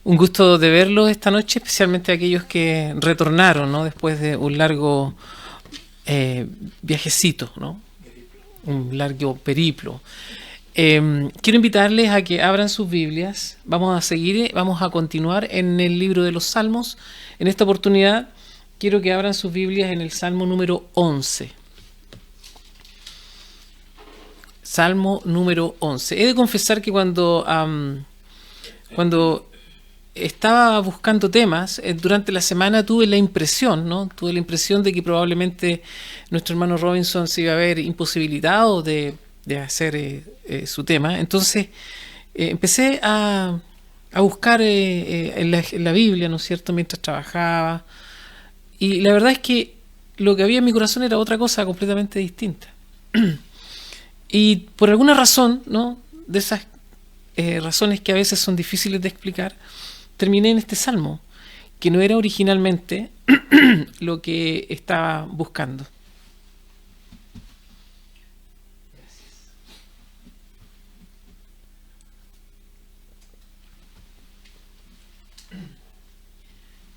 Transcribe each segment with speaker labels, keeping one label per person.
Speaker 1: Un gusto de verlos esta noche, especialmente aquellos que retornaron, ¿no? Después de un largo viajecito, ¿no? Un largo periplo. Quiero invitarles a que abran sus Biblias. Vamos a continuar en el libro de los Salmos. En esta oportunidad quiero que abran sus Biblias en el Salmo número 11. Salmo número 11. He de confesar que cuando estaba buscando temas, durante la semana tuve la impresión, ¿no? Tuve la impresión de que probablemente nuestro hermano Robinson se iba a ver imposibilitado de hacer su tema. Entonces empecé a buscar en la Biblia, ¿no es cierto?, mientras trabajaba. Y la verdad es que lo que había en mi corazón era otra cosa completamente distinta. Y por alguna razón, ¿no?, de esas razones que a veces son difíciles de explicar, terminé en este salmo, que no era originalmente lo que estaba buscando.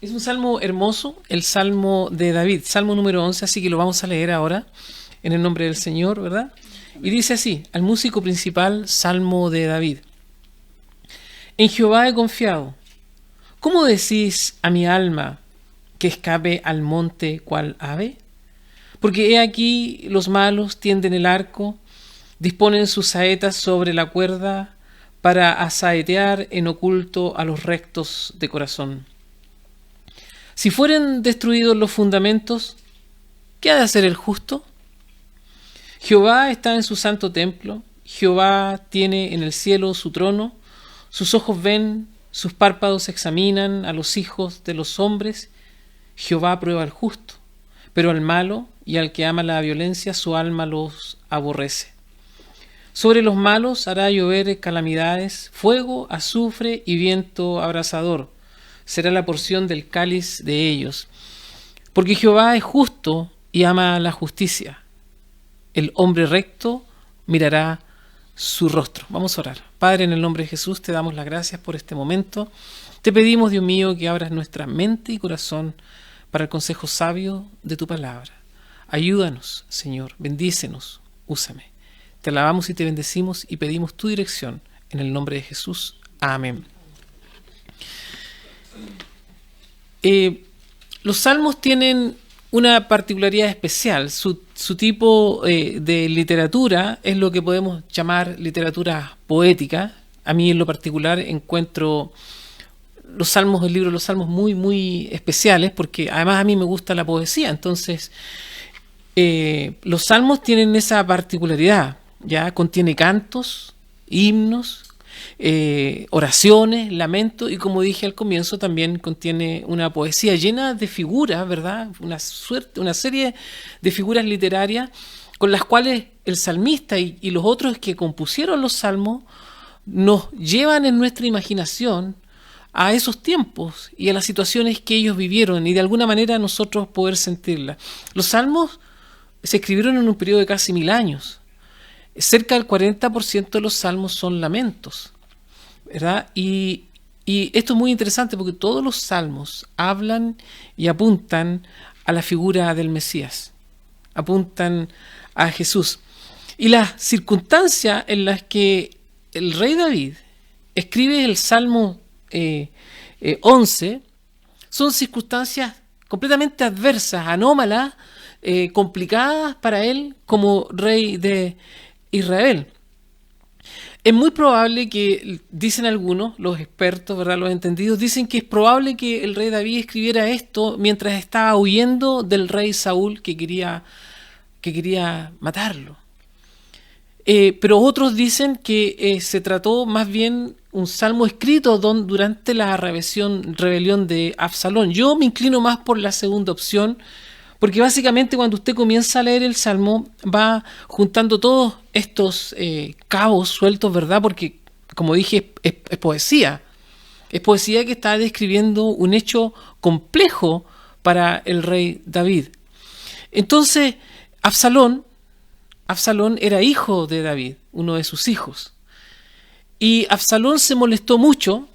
Speaker 1: Es un salmo hermoso, el salmo de David, salmo número 11, así que lo vamos a leer ahora, en el nombre del Señor, ¿verdad? Y dice así: al músico principal, salmo de David. En Jehová he confiado. ¿Cómo decís a mi alma que escape al monte cual ave? Porque he aquí los malos tienden el arco, disponen sus saetas sobre la cuerda para asaetear en oculto a los rectos de corazón. Si fueren destruidos los fundamentos, ¿qué ha de hacer el justo? Jehová está en su santo templo, Jehová tiene en el cielo su trono, sus ojos ven, sus párpados examinan a los hijos de los hombres. Jehová prueba al justo, pero al malo y al que ama la violencia su alma los aborrece. Sobre los malos hará llover calamidades, fuego, azufre y viento abrasador. Será la porción del cáliz de ellos. Porque Jehová es justo y ama la justicia. El hombre recto mirará su rostro. Vamos a orar. Padre, en el nombre de Jesús te damos las gracias por este momento. Te pedimos, Dios mío, que abras nuestra mente y corazón para el consejo sabio de tu palabra. Ayúdanos, Señor, bendícenos, úsame. Te alabamos y te bendecimos y pedimos tu dirección en el nombre de Jesús. Amén. Los salmos tienen una particularidad especial. Su tipo de literatura es lo que podemos llamar literatura poética. A mí en lo particular encuentro los salmos, el libro de los salmos muy, muy especiales, porque además a mí me gusta la poesía. Entonces, los salmos tienen esa particularidad, ¿ya? Contiene cantos, himnos, oraciones, lamentos, y como dije al comienzo, también contiene una poesía llena de figuras, ¿verdad? Una serie de figuras literarias con las cuales el salmista y los otros que compusieron los salmos nos llevan en nuestra imaginación a esos tiempos y a las situaciones que ellos vivieron, y de alguna manera nosotros poder sentirlas. Los salmos se escribieron en un periodo de casi 1000 años. Cerca del 40% de los salmos son lamentos, ¿verdad? Y esto es muy interesante porque todos los salmos hablan y apuntan a la figura del Mesías, apuntan a Jesús. Y las circunstancias en las que el rey David escribe el Salmo 11 son circunstancias completamente adversas, anómalas, complicadas para él como rey de Israel. Es muy probable que, dicen algunos, los expertos, ¿verdad?, los entendidos, dicen que es probable que el rey David escribiera esto mientras estaba huyendo del rey Saúl que quería matarlo. Pero otros dicen que se trató más bien un salmo escrito durante la rebelión de Absalón. Yo me inclino más por la segunda opción, porque básicamente cuando usted comienza a leer el Salmo va juntando todos estos cabos sueltos, ¿verdad? Porque, como dije, es poesía. Es poesía que está describiendo un hecho complejo para el rey David. Entonces, Absalón era hijo de David, uno de sus hijos. Y Absalón se molestó mucho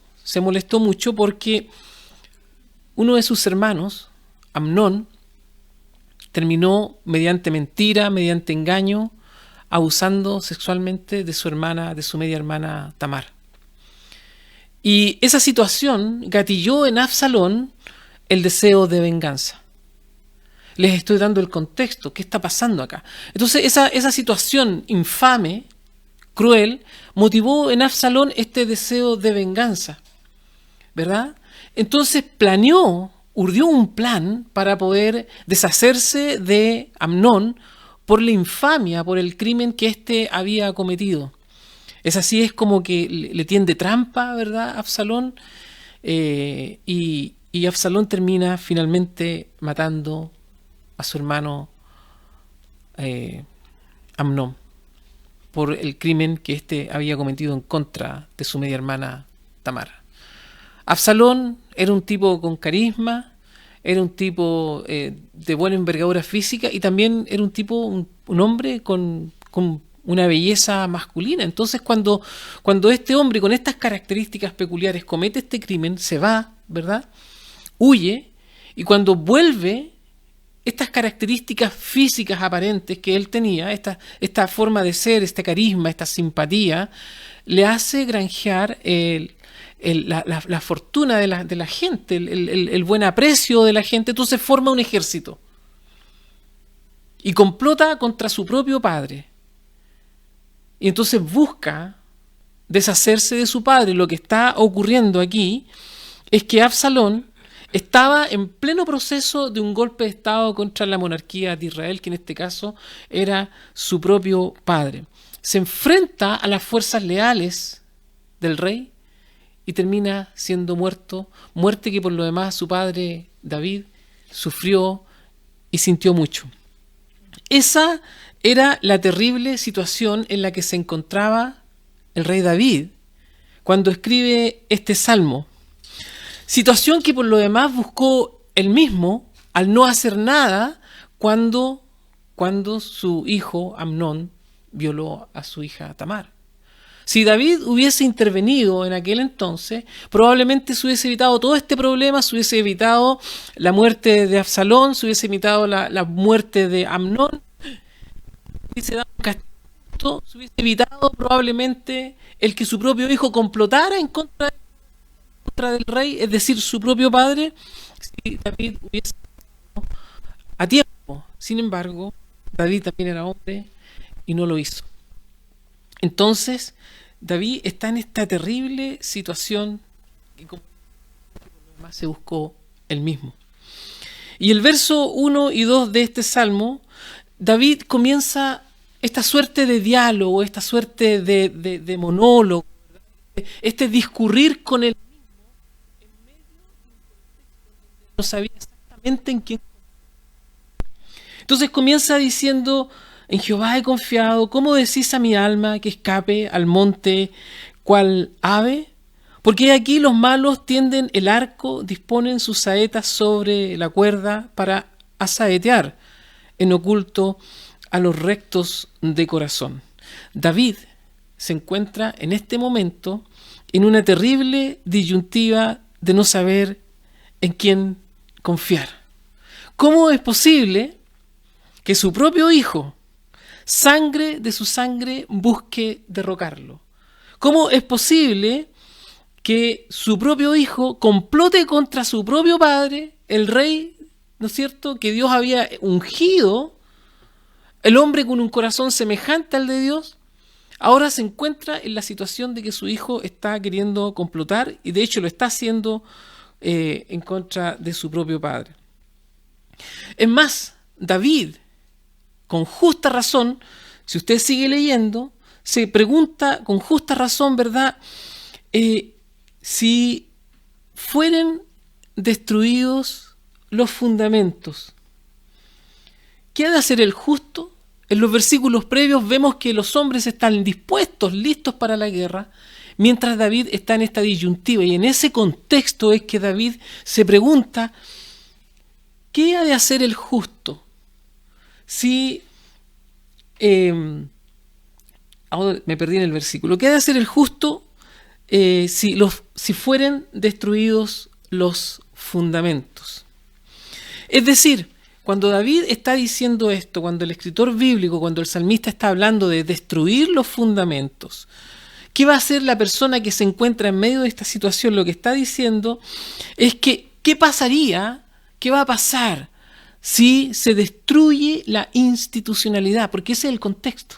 Speaker 1: porque uno de sus hermanos, Amnón, terminó mediante mentira, mediante engaño, abusando sexualmente de su hermana, de su media hermana Tamar. Y esa situación gatilló en Absalón el deseo de venganza. Les estoy dando el contexto, ¿qué está pasando acá? Entonces esa situación infame, cruel, motivó en Absalón este deseo de venganza, ¿verdad? Entonces urdió un plan para poder deshacerse de Amnón por la infamia, por el crimen que éste había cometido. Es como que le tiende trampa, ¿verdad?, Absalón, y Absalón termina finalmente matando a su hermano Amnón por el crimen que éste había cometido en contra de su media hermana Tamar. Absalón era un tipo con carisma, era un tipo de buena envergadura física y también era un tipo, un hombre con una belleza masculina. Entonces cuando este hombre con estas características peculiares comete este crimen, se va, ¿verdad?, huye, y cuando vuelve, estas características físicas aparentes que él tenía, esta forma de ser, este carisma, esta simpatía, le hace granjear la fortuna de la gente, el buen aprecio de la gente. Entonces forma un ejército y complota contra su propio padre. Y entonces busca deshacerse de su padre. Lo que está ocurriendo aquí es que Absalón estaba en pleno proceso de un golpe de Estado contra la monarquía de Israel, que en este caso era su propio padre. Se enfrenta a las fuerzas leales del rey y termina siendo muerto, muerte que por lo demás su padre David sufrió y sintió mucho. Esa era la terrible situación en la que se encontraba el rey David cuando escribe este salmo. Situación que por lo demás buscó él mismo al no hacer nada cuando su hijo Amnón violó a su hija Tamar. Si David hubiese intervenido en aquel entonces, probablemente se hubiese evitado todo este problema, se hubiese evitado la muerte de Absalón, se hubiese evitado la muerte de Amnón, se hubiese evitado probablemente el que su propio hijo complotara en contra del rey, es decir, su propio padre, si David hubiese a tiempo. Sin embargo, David también era hombre y no lo hizo. Entonces, David está en esta terrible situación que como más se buscó él mismo. Y el verso 1 y 2 de este salmo, David comienza esta suerte de diálogo, esta suerte de monólogo, este discurrir con él mismo en medio de un contexto donde no sabía exactamente en quién. Entonces comienza diciendo: en Jehová he confiado, ¿cómo decís a mi alma que escape al monte cual ave? Porque aquí los malos tienden el arco, disponen sus saetas sobre la cuerda para asaetear en oculto a los rectos de corazón. David se encuentra en este momento en una terrible disyuntiva de no saber en quién confiar. ¿Cómo es posible que su propio hijo, sangre de su sangre, busque derrocarlo? ¿Cómo es posible que su propio hijo complote contra su propio padre, el rey, ¿no es cierto?, que Dios había ungido, el hombre con un corazón semejante al de Dios? Ahora se encuentra en la situación de que su hijo está queriendo complotar, y de hecho lo está haciendo en contra de su propio padre. Es más, David, con justa razón, si usted sigue leyendo, se pregunta con justa razón, ¿verdad?, si fueren destruidos los fundamentos, ¿qué ha de hacer el justo? En los versículos previos vemos que los hombres están dispuestos, listos para la guerra, mientras David está en esta disyuntiva. Y en ese contexto es que David se pregunta: ¿qué ha de hacer el justo? si... ahora me perdí en el versículo. ¿Qué ha de hacer el justo si fueren destruidos los fundamentos? Es decir, cuando David está diciendo esto, cuando el escritor bíblico, cuando el salmista está hablando de destruir los fundamentos, ¿qué va a hacer la persona que se encuentra en medio de esta situación? Lo que está diciendo es que, ¿qué pasaría? ¿Qué va a pasar si se destruye la institucionalidad? Porque ese es el contexto.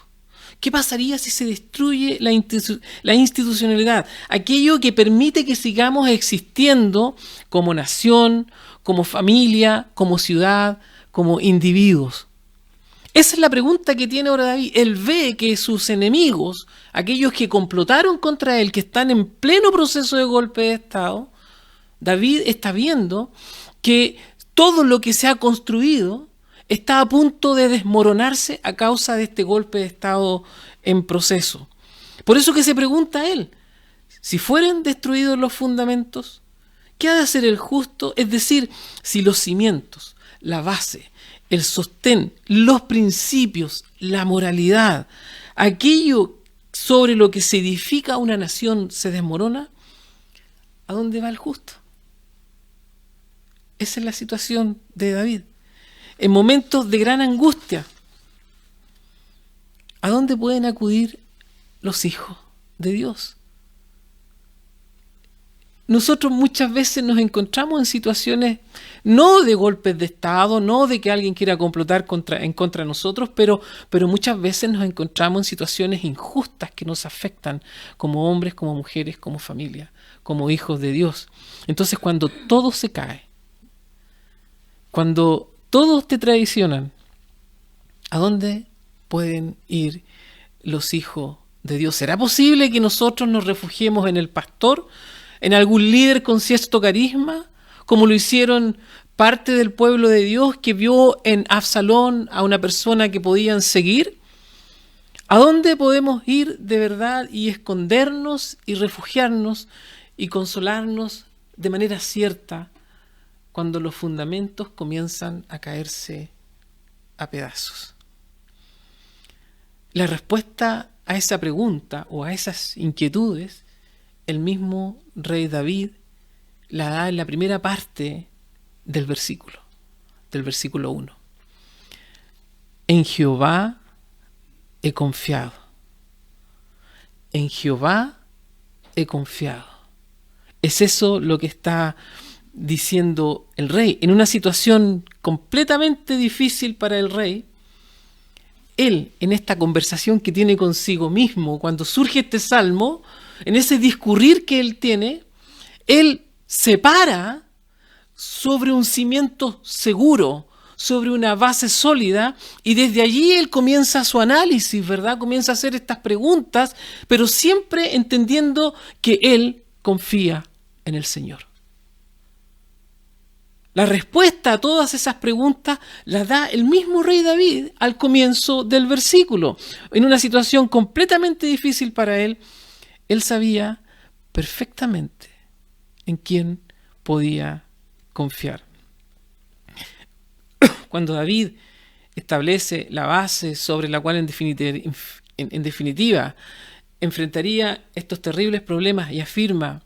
Speaker 1: ¿Qué pasaría si se destruye la institucionalidad? Aquello que permite que sigamos existiendo como nación, como familia, como ciudad, como individuos. Esa es la pregunta que tiene ahora David. Él ve que sus enemigos, aquellos que complotaron contra él, que están en pleno proceso de golpe de Estado, David está viendo que todo lo que se ha construido está a punto de desmoronarse a causa de este golpe de Estado en proceso. Por eso que se pregunta a él, si fueren destruidos los fundamentos, ¿qué ha de hacer el justo? Es decir, si los cimientos, la base, el sostén, los principios, la moralidad, aquello sobre lo que se edifica una nación se desmorona, ¿a dónde va el justo? Esa es la situación de David. En momentos de gran angustia, ¿a dónde pueden acudir los hijos de Dios? Nosotros muchas veces nos encontramos en situaciones no de golpes de Estado, no de que alguien quiera complotar en contra de nosotros, pero muchas veces nos encontramos en situaciones injustas que nos afectan como hombres, como mujeres, como familia, como hijos de Dios. Entonces, cuando todo se cae, cuando todos te traicionan, ¿a dónde pueden ir los hijos de Dios? ¿Será posible que nosotros nos refugiemos en el pastor, en algún líder con cierto carisma, como lo hicieron parte del pueblo de Dios que vio en Absalón a una persona que podían seguir? ¿A dónde podemos ir de verdad y escondernos y refugiarnos y consolarnos de manera cierta cuando los fundamentos comienzan a caerse a pedazos? La respuesta a esa pregunta o a esas inquietudes, el mismo rey David la da en la primera parte del versículo 1. En Jehová he confiado. En Jehová he confiado. Es eso lo que está diciendo el rey. En una situación completamente difícil para el rey, él, en esta conversación que tiene consigo mismo, cuando surge este salmo, en ese discurrir que él tiene, él se para sobre un cimiento seguro, sobre una base sólida, y desde allí él comienza su análisis, ¿verdad? Comienza a hacer estas preguntas, pero siempre entendiendo que él confía en el Señor. La respuesta a todas esas preguntas la da el mismo rey David al comienzo del versículo. En una situación completamente difícil para él, él sabía perfectamente en quién podía confiar. Cuando David establece la base sobre la cual en definitiva enfrentaría estos terribles problemas y afirma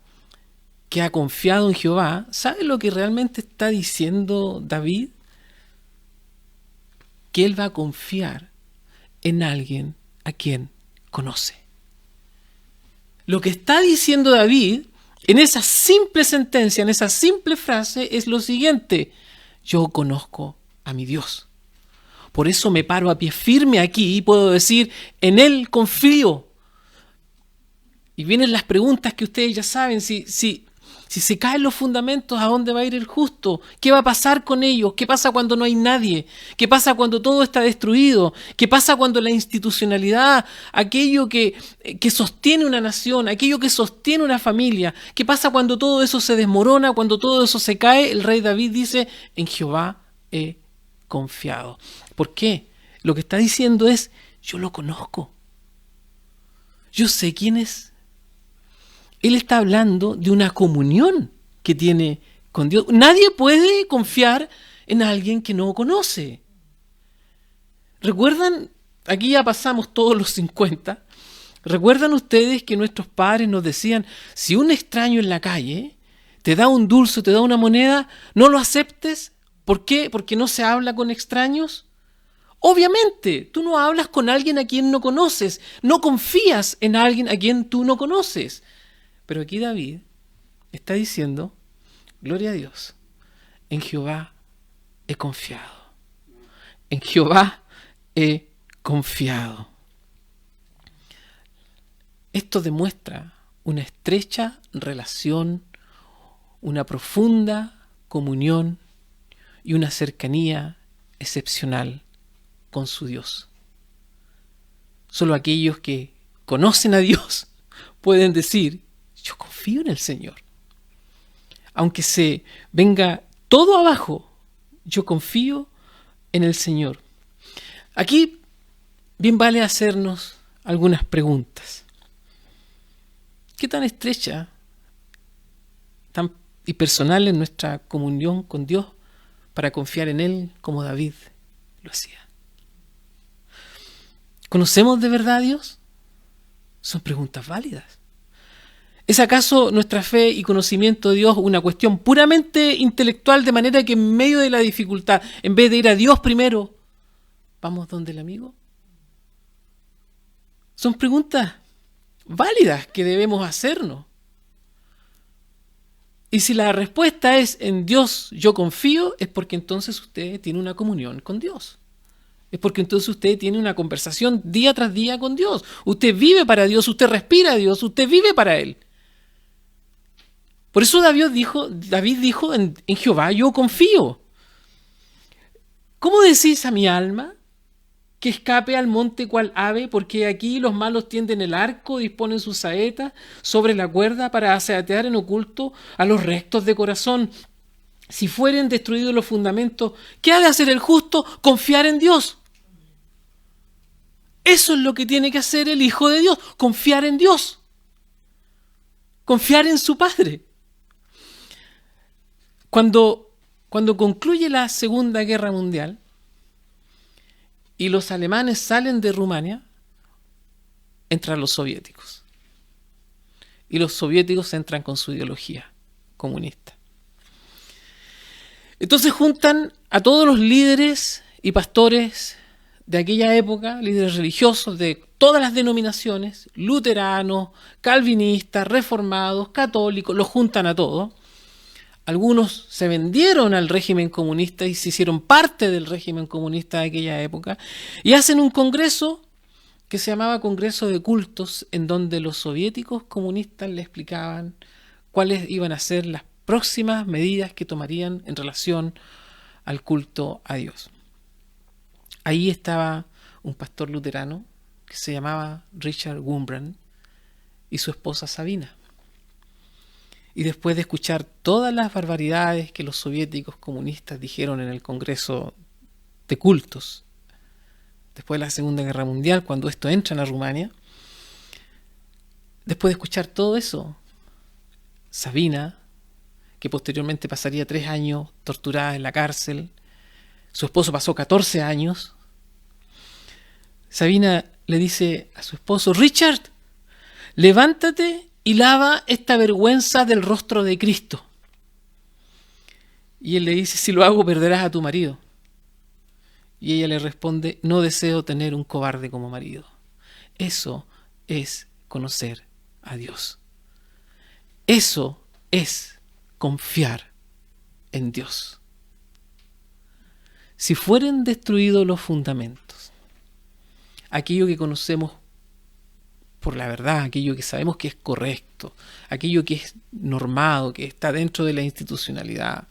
Speaker 1: que ha confiado en Jehová, ¿sabe lo que realmente está diciendo David? Que él va a confiar en alguien a quien conoce. Lo que está diciendo David en esa simple sentencia, en esa simple frase, es lo siguiente: yo conozco a mi Dios. Por eso me paro a pie firme aquí y puedo decir, en Él confío. Y vienen las preguntas que ustedes ya saben, si se caen los fundamentos, ¿a dónde va a ir el justo? ¿Qué va a pasar con ellos? ¿Qué pasa cuando no hay nadie? ¿Qué pasa cuando todo está destruido? ¿Qué pasa cuando la institucionalidad, aquello que sostiene una nación, aquello que sostiene una familia, qué pasa cuando todo eso se desmorona, cuando todo eso se cae? El rey David dice, en Jehová he confiado. ¿Por qué? Lo que está diciendo es, yo lo conozco. Yo sé quién es. Él está hablando de una comunión que tiene con Dios. Nadie puede confiar en alguien que no conoce. ¿Recuerdan? Aquí ya pasamos todos los 50. ¿Recuerdan ustedes que nuestros padres nos decían, si un extraño en la calle te da un dulce, te da una moneda, no lo aceptes? ¿Por qué? Porque no se habla con extraños. Obviamente, tú no hablas con alguien a quien no conoces, no confías en alguien a quien tú no conoces. Pero aquí David está diciendo, gloria a Dios, en Jehová he confiado. En Jehová he confiado. Esto demuestra una estrecha relación, una profunda comunión y una cercanía excepcional con su Dios. Solo aquellos que conocen a Dios pueden decir, yo confío en el Señor. Aunque se venga todo abajo, yo confío en el Señor. Aquí bien vale hacernos algunas preguntas. ¿Qué tan estrecha y personal es nuestra comunión con Dios para confiar en Él como David lo hacía? ¿Conocemos de verdad a Dios? Son preguntas válidas. ¿Es acaso nuestra fe y conocimiento de Dios una cuestión puramente intelectual, de manera que en medio de la dificultad, en vez de ir a Dios primero, vamos donde el amigo? Son preguntas válidas que debemos hacernos. Y si la respuesta es en Dios yo confío, es porque entonces usted tiene una comunión con Dios. Es porque entonces usted tiene una conversación día tras día con Dios. Usted vive para Dios, usted respira a Dios, usted vive para Él. Por eso David dijo en Jehová yo confío. ¿Cómo decís a mi alma que escape al monte cual ave? Porque aquí los malos tienden el arco, disponen sus saetas sobre la cuerda para asaetear en oculto a los rectos de corazón. Si fueren destruidos los fundamentos, ¿qué ha de hacer el justo? Confiar en Dios. Eso es lo que tiene que hacer el Hijo de Dios, confiar en Dios. Confiar en su Padre. Cuando concluye la Segunda Guerra Mundial y los alemanes salen de Rumania, entran los soviéticos. Y los soviéticos entran con su ideología comunista. Entonces juntan a todos los líderes y pastores de aquella época, líderes religiosos de todas las denominaciones, luteranos, calvinistas, reformados, católicos, los juntan a todos. Algunos se vendieron al régimen comunista y se hicieron parte del régimen comunista de aquella época y hacen un congreso que se llamaba Congreso de Cultos, en donde los soviéticos comunistas le explicaban cuáles iban a ser las próximas medidas que tomarían en relación al culto a Dios. Ahí estaba un pastor luterano que se llamaba Richard Wurmbrand y su esposa Sabina. Y después de escuchar todas las barbaridades que los soviéticos comunistas dijeron en el Congreso de Cultos, después de la Segunda Guerra Mundial, cuando estos entran a Rumania, después de escuchar todo eso, Sabina, que posteriormente pasaría 3 años torturada en la cárcel, su esposo pasó 14 años, Sabina le dice a su esposo, Richard, levántate y lava esta vergüenza del rostro de Cristo. Y él le dice, si lo hago perderás a tu marido. Y ella le responde, no deseo tener un cobarde como marido. Eso es conocer a Dios. Eso es confiar en Dios. Si fueren destruidos los fundamentos, aquello que conocemos por la verdad, aquello que sabemos que es correcto, aquello que es normado, que está dentro de la institucionalidad,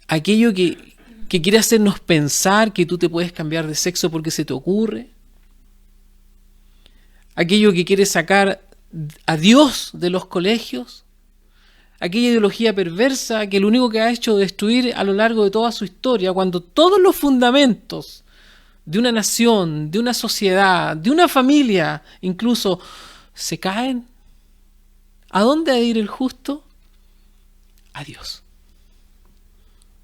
Speaker 1: aquello que quiere hacernos pensar que tú te puedes cambiar de sexo porque se te ocurre, aquello que quiere sacar a Dios de los colegios, aquella ideología perversa que lo único que ha hecho es destruir a lo largo de toda su historia, cuando todos los fundamentos de una nación, de una sociedad, de una familia, incluso, se caen. ¿A dónde ha de ir el justo? A Dios.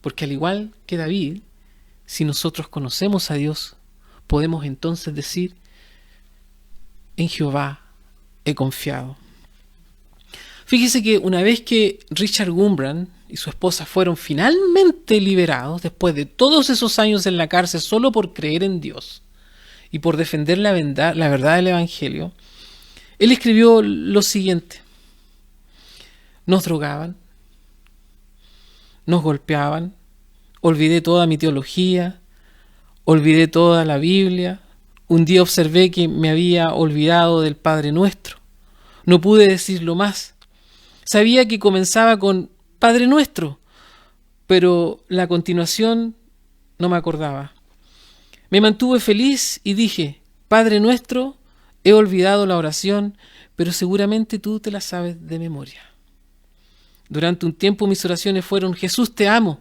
Speaker 1: Porque al igual que David, Si nosotros conocemos a Dios, podemos entonces decir, en Jehová he confiado. Fíjese que una vez que Richard Wurmbrand y su esposa fueron finalmente liberados, después de todos esos años en la cárcel solo por creer en Dios y por defender la verdad del Evangelio, él escribió lo siguiente: nos drogaban, nos golpeaban, olvidé toda mi teología, olvidé toda la Biblia. Un día observé que me había olvidado del Padre Nuestro. No pude decirlo más. Sabía que comenzaba con Padre Nuestro, pero la continuación no me acordaba. Me mantuve feliz y dije, Padre Nuestro, he olvidado la oración, pero seguramente tú te la sabes de memoria. Durante un tiempo mis oraciones fueron, Jesús te amo.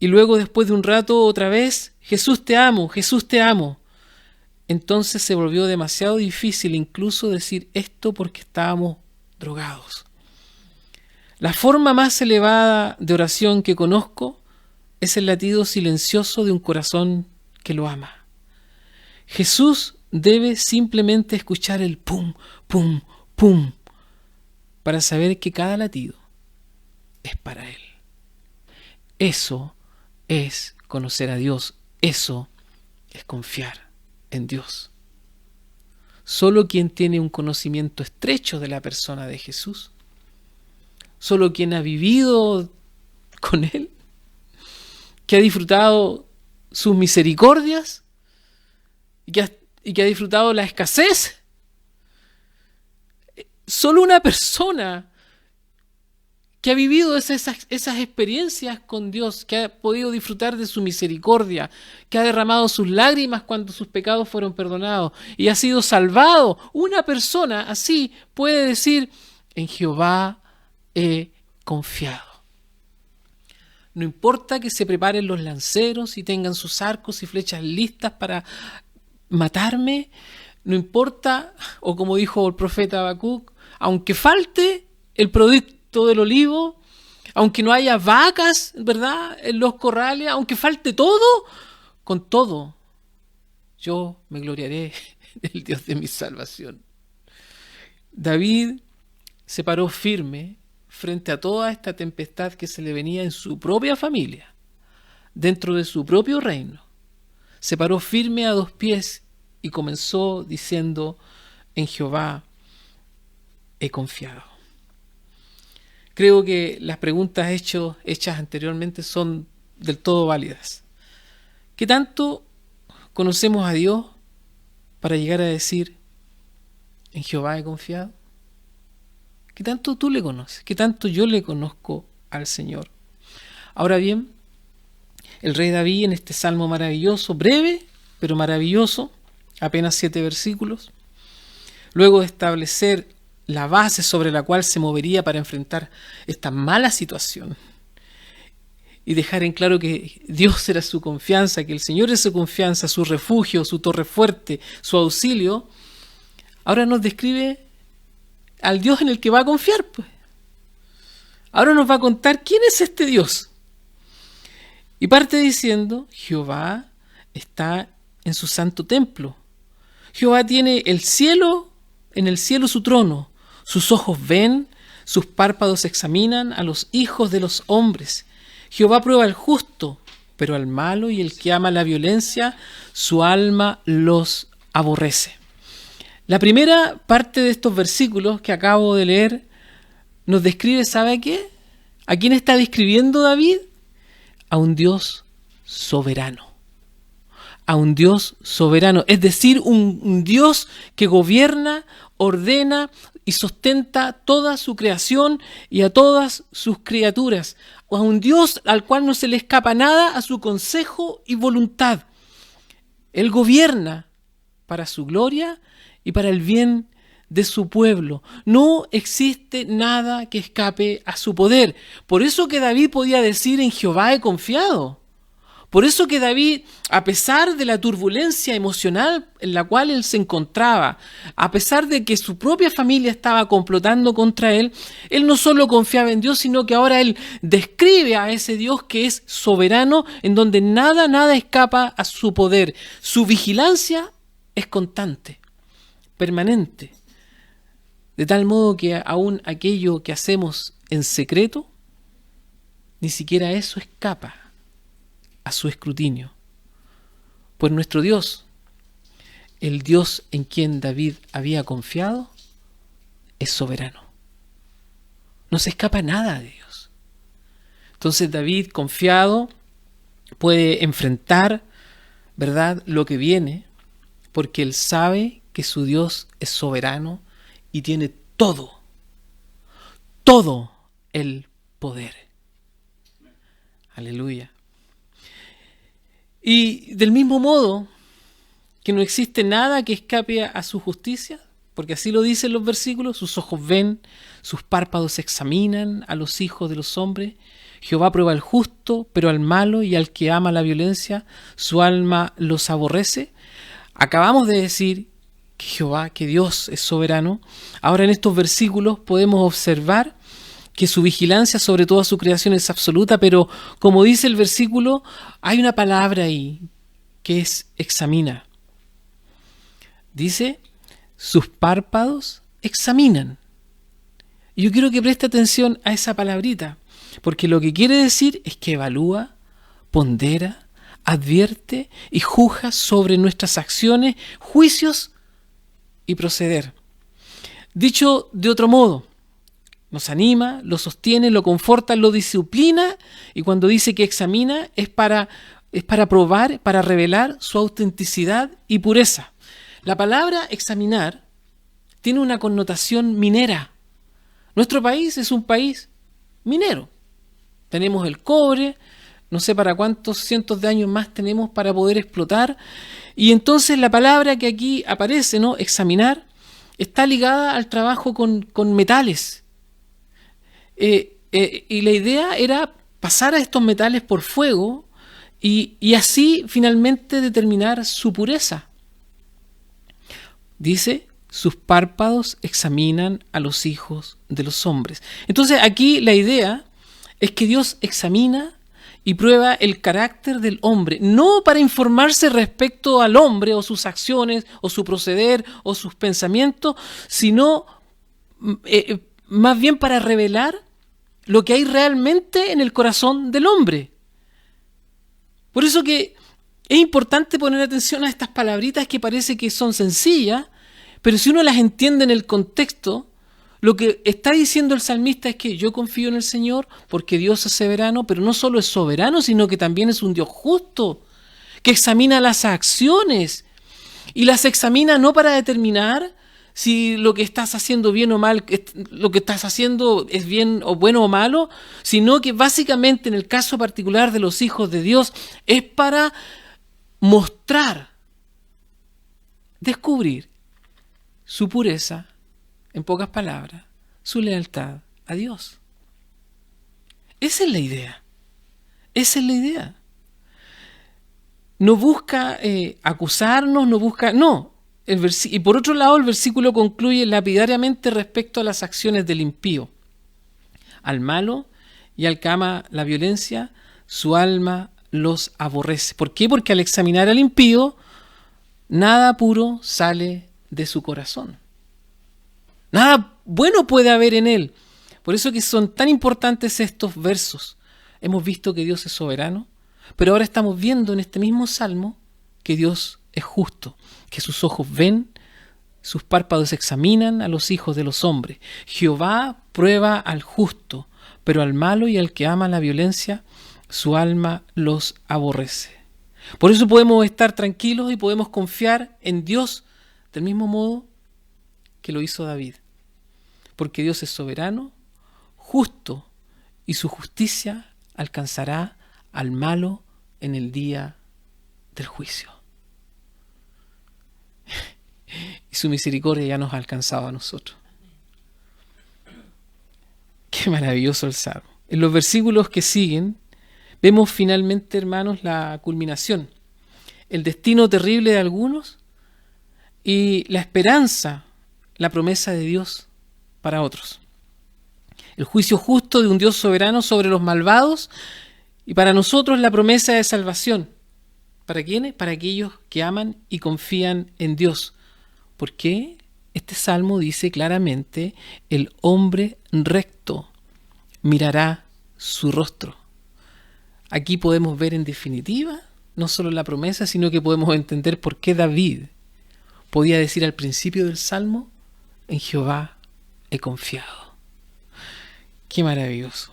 Speaker 1: Y luego después de un rato otra vez, Jesús te amo, Jesús te amo. Entonces se volvió demasiado difícil incluso decir esto porque estábamos drogados. La forma más elevada de oración que conozco es el latido silencioso de un corazón que lo ama. Jesús debe simplemente escuchar el pum, pum, pum, para saber que cada latido es para Él. Eso es conocer a Dios, eso es confiar en Dios. Solo quien tiene un conocimiento estrecho de la persona de Jesús, solo quien ha vivido con Él, que ha disfrutado sus misericordias y que ha disfrutado la escasez, solo una persona que ha vivido esas experiencias con Dios, que ha podido disfrutar de su misericordia, que ha derramado sus lágrimas cuando sus pecados fueron perdonados y ha sido salvado. Una persona así puede decir, en Jehová he confiado. No importa que se preparen los lanceros y tengan sus arcos y flechas listas para matarme, no importa, o como dijo el profeta Habacuc, aunque falte el producto del olivo, aunque no haya vacas, ¿verdad?, en los corrales, aunque falte todo, con todo, yo me gloriaré del Dios de mi salvación. David se paró firme frente a toda esta tempestad que se le venía en su propia familia, dentro de su propio reino. Se paró firme a 2 pies y comenzó diciendo, en Jehová he confiado. Creo que las preguntas hechas anteriormente son del todo válidas. ¿Qué tanto conocemos a Dios para llegar a decir, en Jehová he confiado? ¿Qué tanto tú le conoces? ¿Qué tanto yo le conozco al Señor? Ahora bien, el rey David en este salmo maravilloso, breve pero maravilloso, apenas 7 versículos, luego de establecer la base sobre la cual se movería para enfrentar esta mala situación y dejar en claro que Dios era su confianza, que el Señor es su confianza, su refugio, su torre fuerte, su auxilio, ahora nos describe al Dios en el que va a confiar, pues. Ahora nos va a contar quién es este Dios. Y parte diciendo, Jehová está en su santo templo. Jehová tiene en el cielo su trono. Sus ojos ven, sus párpados examinan a los hijos de los hombres. Jehová prueba al justo, pero al malo y el que ama la violencia, su alma los aborrece. La primera parte de estos versículos que acabo de leer nos describe, ¿sabe qué? ¿A quién está describiendo David? A un Dios soberano. A un Dios soberano, es decir, un Dios que gobierna, ordena y sustenta toda su creación y a todas sus criaturas. A un Dios al cual no se le escapa nada a su consejo y voluntad. Él gobierna para su gloria y para el bien de su pueblo. No existe nada que escape a su poder. Por eso que David podía decir, en Jehová he confiado. Por eso que David, a pesar de la turbulencia emocional en la cual él se encontraba, a pesar de que su propia familia estaba complotando contra él no solo confiaba en Dios, sino que ahora él describe a ese Dios que es soberano, en donde nada escapa a su poder. Su vigilancia es constante, permanente, de tal modo que aún aquello que hacemos en secreto, ni siquiera eso escapa a su escrutinio. Pues nuestro Dios, el Dios en quien David había confiado, es soberano. No se escapa nada de Dios. Entonces David, confiado, puede enfrentar, ¿verdad?, lo que viene, porque él sabe que su Dios es soberano y tiene todo el poder. Aleluya. Y del mismo modo que no existe nada que escape a su justicia, porque así lo dicen los versículos, sus ojos ven, sus párpados examinan a los hijos de los hombres. Jehová prueba al justo, pero al malo y al que ama la violencia, su alma los aborrece. Acabamos de decir que Jehová, que Dios es soberano. Ahora en estos versículos podemos observar que su vigilancia sobre toda su creación es absoluta, pero como dice el versículo, hay una palabra ahí que es examina. Dice, sus párpados examinan. Y yo quiero que preste atención a esa palabrita, porque lo que quiere decir es que evalúa, pondera, advierte y juzga sobre nuestras acciones, juicios y proceder. Dicho de otro modo, nos anima, lo sostiene, lo conforta, lo disciplina, y cuando dice que examina es para probar, para revelar su autenticidad y pureza. La palabra examinar tiene una connotación minera. Nuestro país es un país minero. Tenemos el cobre, no sé para cuántos cientos de años más tenemos para poder explotar, y entonces la palabra que aquí aparece, ¿no?, examinar, está ligada al trabajo con metales. Y la idea era pasar a estos metales por fuego y así finalmente determinar su pureza. Dice, sus párpados examinan a los hijos de los hombres. Entonces aquí la idea es que Dios examina y prueba el carácter del hombre, no para informarse respecto al hombre o sus acciones o su proceder o sus pensamientos, sino más bien para revelar lo que hay realmente en el corazón del hombre. Por eso que es importante poner atención a estas palabritas que parece que son sencillas, pero si uno las entiende en el contexto, lo que está diciendo el salmista es que yo confío en el Señor porque Dios es soberano, pero no solo es soberano, sino que también es un Dios justo, que examina las acciones y las examina no para determinar si lo que estás haciendo bien o mal, lo que estás haciendo es bien o bueno o malo, sino que básicamente en el caso particular de los hijos de Dios es para mostrar, descubrir su pureza, en pocas palabras, su lealtad a Dios. Esa es la idea. Esa es la idea. No busca acusarnos, no busca... No. Y por otro lado, el versículo concluye lapidariamente respecto a las acciones del impío. Al malo y al que ama la violencia, su alma los aborrece. ¿Por qué? Porque al examinar al impío, nada puro sale de su corazón. Nada bueno puede haber en él. Por eso que son tan importantes estos versos. Hemos visto que Dios es soberano, pero ahora estamos viendo en este mismo salmo que Dios es justo, que sus ojos ven, sus párpados examinan a los hijos de los hombres. Jehová prueba al justo, pero al malo y al que ama la violencia, su alma los aborrece. Por eso podemos estar tranquilos y podemos confiar en Dios del mismo modo que lo hizo David. Porque Dios es soberano, justo, y su justicia alcanzará al malo en el día del juicio. Y su misericordia ya nos ha alcanzado a nosotros. Qué maravilloso el Salmo. En los versículos que siguen, vemos finalmente, hermanos, la culminación, el destino terrible de algunos y la esperanza, la promesa de Dios para otros. El juicio justo de un Dios soberano sobre los malvados y para nosotros la promesa de salvación. ¿Para quiénes? Para aquellos que aman y confían en Dios. ¿Por qué? Este salmo dice claramente, el hombre recto mirará su rostro. Aquí podemos ver en definitiva no solo la promesa, sino que podemos entender por qué David podía decir al principio del salmo, en Jehová he confiado. Qué maravilloso.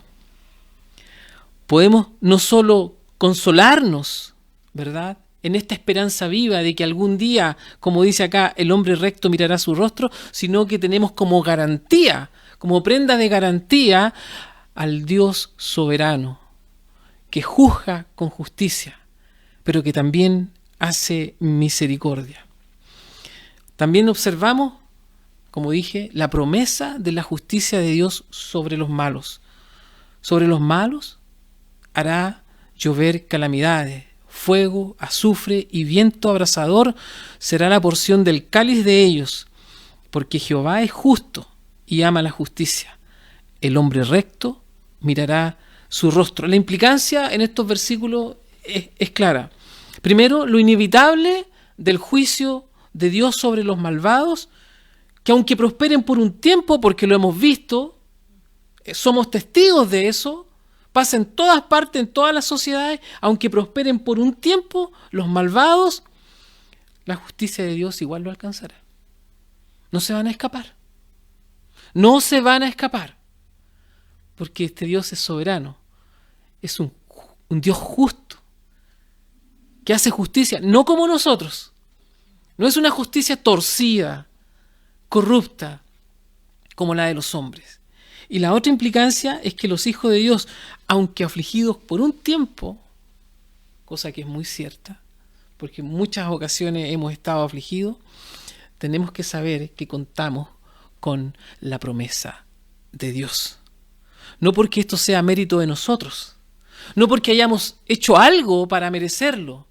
Speaker 1: Podemos no solo consolarnos, ¿verdad?, en esta esperanza viva de que algún día, como dice acá, el hombre recto mirará su rostro, sino que tenemos como garantía, como prenda de garantía, al Dios soberano, que juzga con justicia, pero que también hace misericordia. También observamos, como dije, la promesa de la justicia de Dios sobre los malos. Sobre los malos hará llover calamidades, fuego, azufre y viento abrasador será la porción del cáliz de ellos, porque Jehová es justo y ama la justicia. El hombre recto mirará su rostro. La implicancia en estos versículos es clara. Primero, lo inevitable del juicio de Dios sobre los malvados, que aunque prosperen por un tiempo, porque lo hemos visto, somos testigos de eso, pasa en todas partes, en todas las sociedades, aunque prosperen por un tiempo, los malvados, la justicia de Dios igual lo alcanzará. No se van a escapar. No se van a escapar. Porque este Dios es soberano. Es un Dios justo, que hace justicia, no como nosotros. No es una justicia torcida, corrupta, como la de los hombres. Y la otra implicancia es que los hijos de Dios, aunque afligidos por un tiempo, cosa que es muy cierta, porque en muchas ocasiones hemos estado afligidos, tenemos que saber que contamos con la promesa de Dios. No porque esto sea mérito de nosotros, no porque hayamos hecho algo para merecerlo,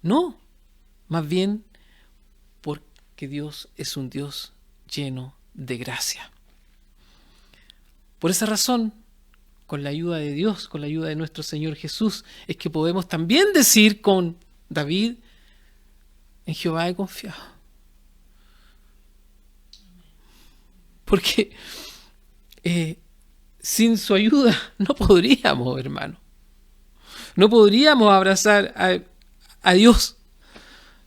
Speaker 1: no, más bien porque Dios es un Dios lleno de gracia. Por esa razón, con la ayuda de Dios, con la ayuda de nuestro Señor Jesús, es que podemos también decir con David, en Jehová he confiado. Porque sin su ayuda no podríamos, hermano. No podríamos abrazar a Dios.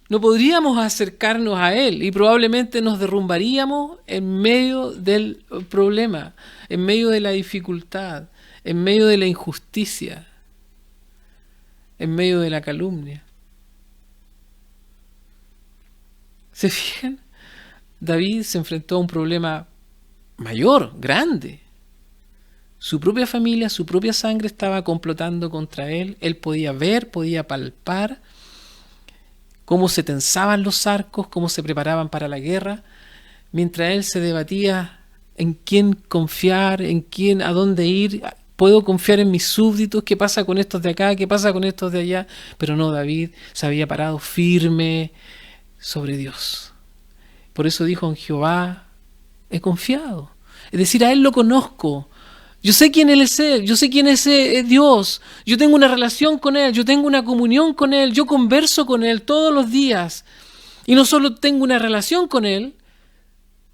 Speaker 1: No podríamos acercarnos a Él y probablemente nos derrumbaríamos en medio del problema, en medio de la dificultad, en medio de la injusticia, en medio de la calumnia. ¿Se fijan? David se enfrentó a un problema mayor, grande. Su propia familia, su propia sangre estaba complotando contra él. Él podía ver, podía palpar cómo se tensaban los arcos, cómo se preparaban para la guerra, mientras él se debatía en quién confiar, en quién, a dónde ir. ¿Puedo confiar en mis súbditos? ¿Qué pasa con estos de acá? ¿Qué pasa con estos de allá? Pero no, David se había parado firme sobre Dios. Por eso dijo, en Jehová he confiado. Es decir, a Él lo conozco. Yo sé quién Él es Él, yo sé quién es Dios, yo tengo una relación con Él, yo tengo una comunión con Él, yo converso con Él todos los días. Y no solo tengo una relación con Él,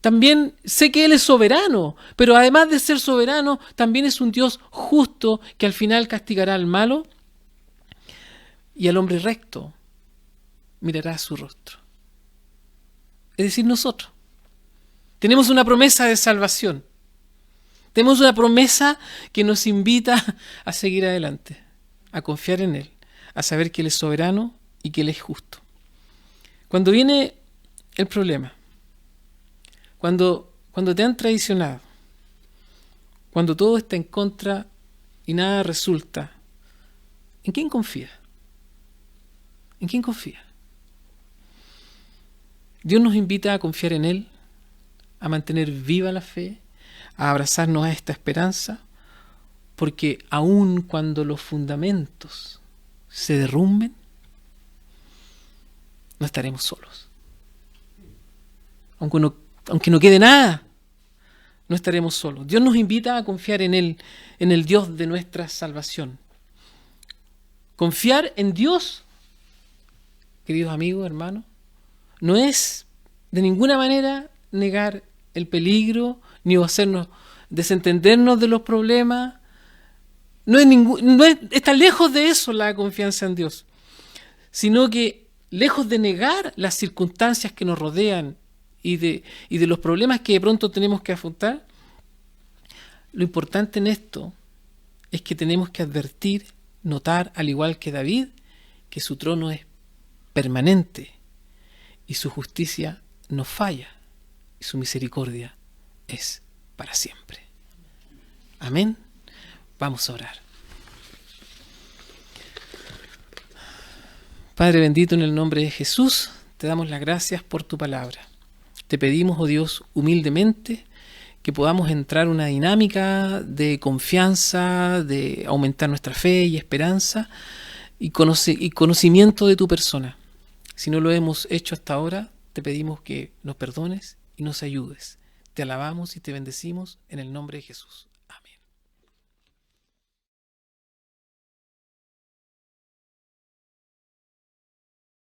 Speaker 1: también sé que Él es soberano, pero además de ser soberano, también es un Dios justo que al final castigará al malo y al hombre recto mirará su rostro. Es decir, nosotros tenemos una promesa de salvación. Tenemos una promesa que nos invita a seguir adelante, a confiar en Él, a saber que Él es soberano y que Él es justo. Cuando viene el problema, cuando te han traicionado, cuando todo está en contra y nada resulta, ¿en quién confías? ¿En quién confías? Dios nos invita a confiar en Él, a mantener viva la fe, a abrazarnos a esta esperanza, porque aun cuando los fundamentos se derrumben, no estaremos solos. Aunque no quede nada, no estaremos solos. Dios nos invita a confiar en Él, en el Dios de nuestra salvación. Confiar en Dios, queridos amigos, hermanos, no es de ninguna manera negar el peligro, ni hacernos desentendernos de los problemas. Está lejos de eso la confianza en Dios, sino que lejos de negar las circunstancias que nos rodean y de los problemas que de pronto tenemos que afrontar, lo importante en esto es que tenemos que advertir, notar, al igual que David, que su trono es permanente y su justicia no falla y su misericordia es para siempre. Amén. Vamos a orar. Padre bendito, en el nombre de Jesús, te damos las gracias por tu palabra. Te pedimos, oh Dios, humildemente, que podamos entrar en una dinámica de confianza, de aumentar nuestra fe y esperanza y conocimiento de tu persona. Si no lo hemos hecho hasta ahora, te pedimos que nos perdones y nos ayudes. Te alabamos y te bendecimos en el nombre de Jesús.